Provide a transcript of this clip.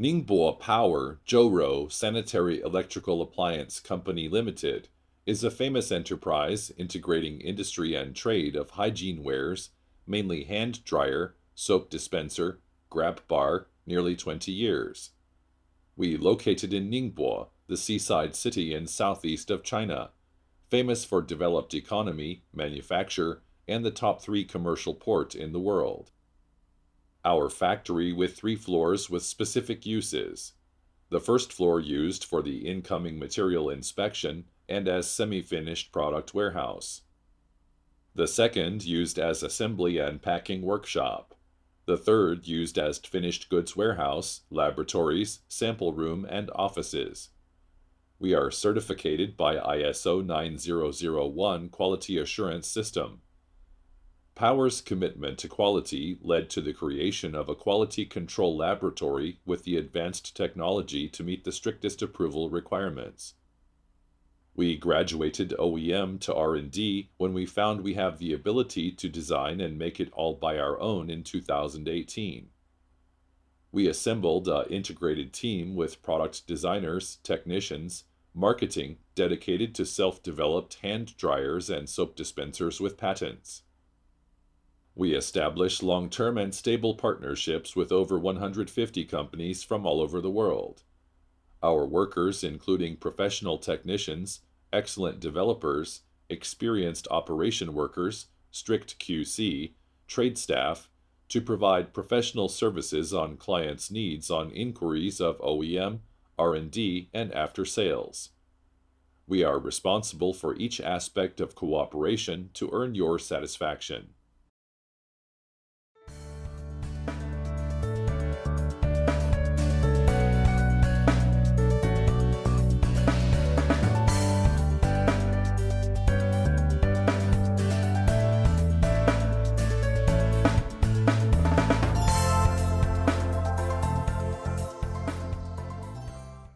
Ningbo Power Joro Sanitary Electrical Appliance Company Limited is a famous enterprise integrating industry and trade of hygiene wares, mainly hand dryer, soap dispenser, grab bar, nearly 20 years. We located in Ningbo, the seaside city in southeast of China, famous for developed economy, manufacture, and the top 3 commercial port in the world. Our factory with 3 floors with specific uses. The first floor used for the incoming material inspection and as semi-finished product warehouse. The second used as assembly and packing workshop. The third used as finished goods warehouse, laboratories, sample room, and offices. We are certificated by ISO 9001 Quality Assurance System. Power's commitment to quality led to the creation of a quality control laboratory with the advanced technology to meet the strictest approval requirements. We graduated OEM to R&D when we found we have the ability to design and make it all by our own in 2018. We assembled an integrated team with product designers, technicians, marketing dedicated to self-developed hand dryers and soap dispensers with patents. We established long-term and stable partnerships with over 150 companies from all over the world. Our workers, including professional technicians, excellent developers, experienced operation workers, strict QC, trade staff, to provide professional services on clients' needs on inquiries of OEM, R&D, and after sales. We are responsible for each aspect of cooperation to earn your satisfaction.